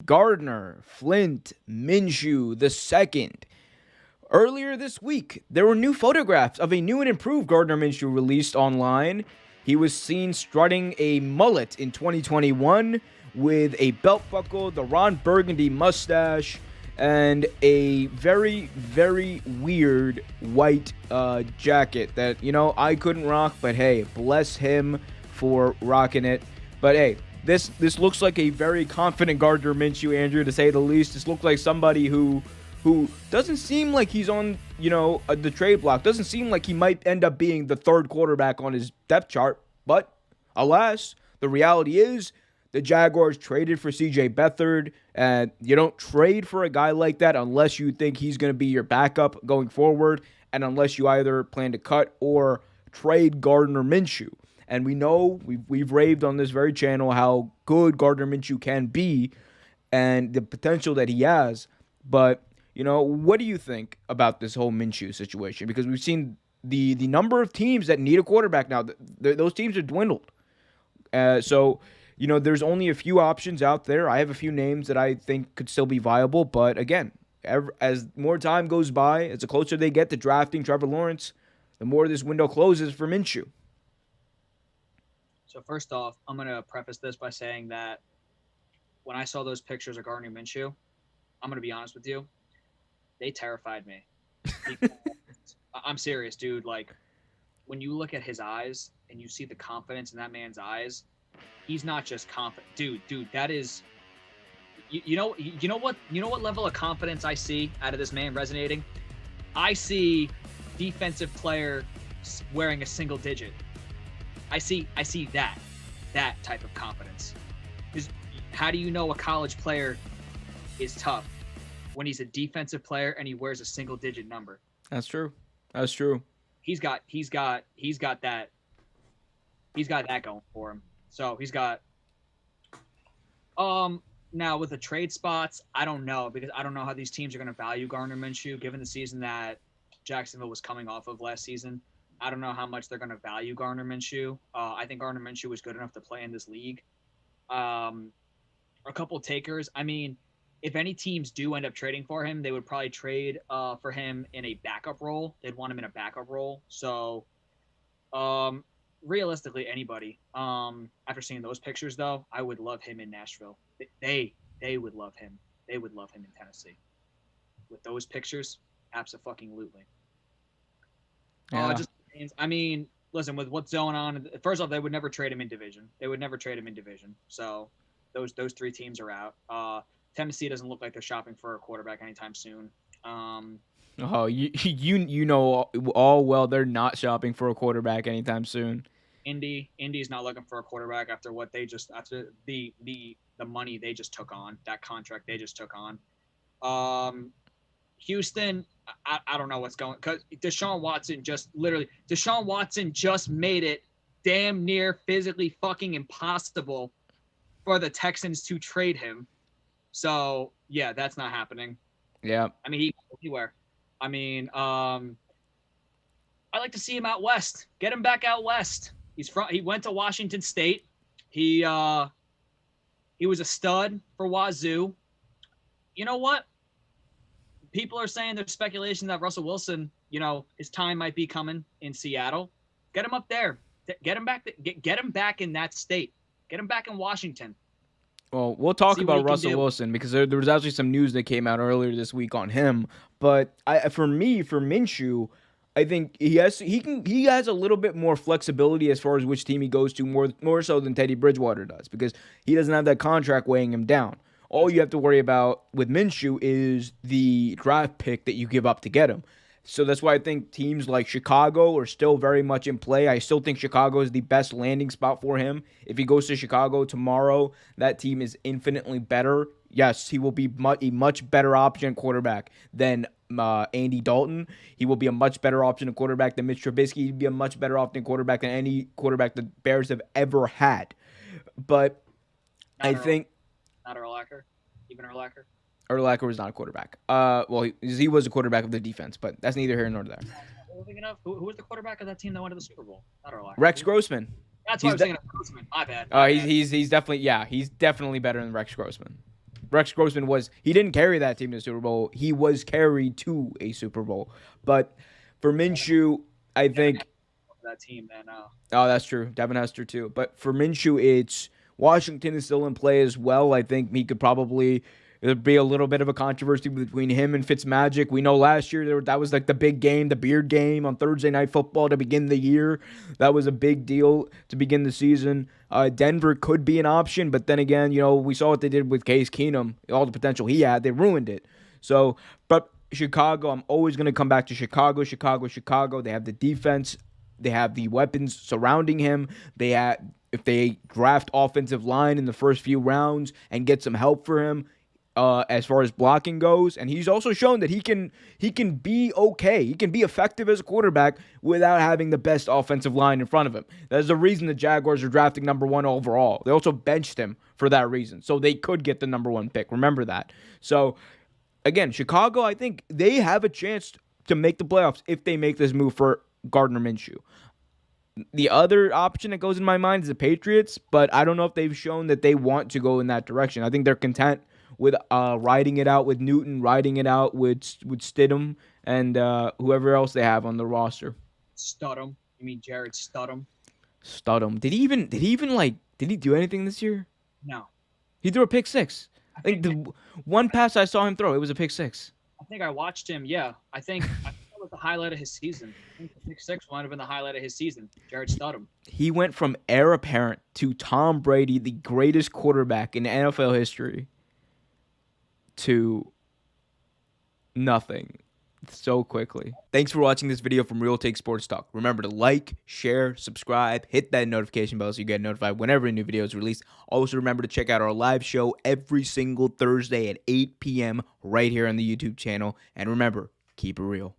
Gardner Minshew II. Earlier this week, there were new photographs of a new and improved Gardner Minshew released online. He was seen strutting a mullet in 2021 with a belt buckle, the Ron Burgundy mustache, and a very, very weird white jacket that, I couldn't rock, but hey, bless him for rocking it. But hey, this looks like a very confident Gardner Minshew, Andrew, to say the least. This looks like somebody who doesn't seem like he's on, the trade block. Doesn't seem like he might end up being the third quarterback on his depth chart. But alas, the reality is the Jaguars traded for C.J. Beathard, and you don't trade for a guy like that unless you think he's going to be your backup going forward, and unless you either plan to cut or trade Gardner Minshew. And we know, we've raved on this very channel how good Gardner Minshew can be and the potential that he has. But, what do you think about this whole Minshew situation? Because we've seen the number of teams that need a quarterback now. Those teams are dwindled. So, there's only a few options out there. I have a few names that I think could still be viable. But again, as more time goes by, as the closer they get to drafting Trevor Lawrence, the more this window closes for Minshew. So first off, I'm going to preface this by saying that when I saw those pictures of Gardner Minshew, I'm going to be honest with you, they terrified me. I'm serious, dude. Like, when you look at his eyes and you see the confidence in that man's eyes, he's not just confident. Dude, that is you know what level of confidence I see out of this man resonating? I see defensive player wearing a single digit. I see that type of confidence. Because how do you know a college player is tough when he's a defensive player and he wears a single digit number? That's true. He's got that going for him. So he's got now with the trade spots, I don't know, because I don't know how these teams are going to value Gardner Minshew given the season that Jacksonville was coming off of last season. I don't know how much they're going to value Gardner Minshew. I think Gardner Minshew was good enough to play in this league. A couple takers. I mean, if any teams do end up trading for him, they would probably trade for him in a backup role. They'd want him in a backup role. So, realistically, anybody. After seeing those pictures, though, I would love him in Nashville. They would love him. They would love him in Tennessee. With those pictures, abso-fucking-lutely. Yeah. I mean, listen, with what's going on, first off, they would never trade him in division. So those three teams are out. Tennessee doesn't look like they're shopping for a quarterback anytime soon. You know all well they're not shopping for a quarterback anytime soon. Indy's not looking for a quarterback after the money they just took on, that contract they just took on. Houston, I don't know what's going, because Deshaun Watson just made it damn near physically fucking impossible for the Texans to trade him. So yeah, that's not happening. Yeah. I mean, he can go anywhere. I mean, I like to see him out west. Get him back out west. He went to Washington State. He was a stud for Wazoo. You know what? People are saying there's speculation that Russell Wilson, his time might be coming in Seattle. Get him up there. Get him back. Get him back in that state. Get him back in Washington. Well, we'll talk about Russell Wilson because there was actually some news that came out earlier this week on him. But for Minshew, I think he has a little bit more flexibility as far as which team he goes to, more so than Teddy Bridgewater does, because he doesn't have that contract weighing him down. All you have to worry about with Minshew is the draft pick that you give up to get him. So that's why I think teams like Chicago are still very much in play. I still think Chicago is the best landing spot for him. If he goes to Chicago tomorrow, that team is infinitely better. Yes, he will be a much better option quarterback than Andy Dalton. He will be a much better option at quarterback than Mitch Trubisky. He'd be a much better option quarterback than any quarterback the Bears have ever had. But I think... Not Urlacher? Even Urlacher? Urlacher was not a quarterback. Well, he was a quarterback of the defense, but that's neither here nor there. Who was the quarterback of that team that went to the Super Bowl? Not Urlacher. Rex Grossman. That's what I was thinking of Grossman. My bad. He's definitely better than Rex Grossman. Rex Grossman he didn't carry that team to the Super Bowl. He was carried to a Super Bowl. But for Minshew, I think that team, man. Oh, that's true. Devin Hester too. But for Minshew, it's Washington is still in play as well. I think he could probably there'd be a little bit of a controversy between him and Fitzmagic. We know last year that was like the big game, the beard game on Thursday Night Football to begin the year. That was a big deal to begin the season. Denver could be an option, but then again, we saw what they did with Case Keenum. All the potential he had, they ruined it. So, but Chicago, I'm always going to come back to Chicago. They have the defense. They have the weapons surrounding him. If they draft offensive line in the first few rounds and get some help for him, as far as blocking goes, and he's also shown that he can be okay. He can be effective as a quarterback without having the best offensive line in front of him. That's the reason the Jaguars are drafting number 1 overall. They also benched him for that reason, so they could get the number 1 pick. Remember that. So again, Chicago, I think they have a chance to make the playoffs if they make this move for Gardner Minshew. The other option that goes in my mind is the Patriots, but I don't know if they've shown that they want to go in that direction. I think they're content with riding it out with Newton, riding it out with Stidham, and whoever else they have on the roster. Studham. You mean Jared Studham? Studham. Did he do anything this year? No. He threw a pick six. I think the one pass I saw him throw, it was a pick six. I think I watched him. Yeah, I think that was the highlight of his season. I think the pick six might have been the highlight of his season. Jared Studham. He went from heir apparent to Tom Brady, the greatest quarterback in NFL history, to nothing so quickly. Thanks for watching this video from Real Take Sports Talk. Remember to like, share, subscribe, hit that notification bell so you get notified whenever a new video is released. Also remember to check out our live show every single Thursday at 8 p.m. right here on the YouTube channel. And remember, keep it real.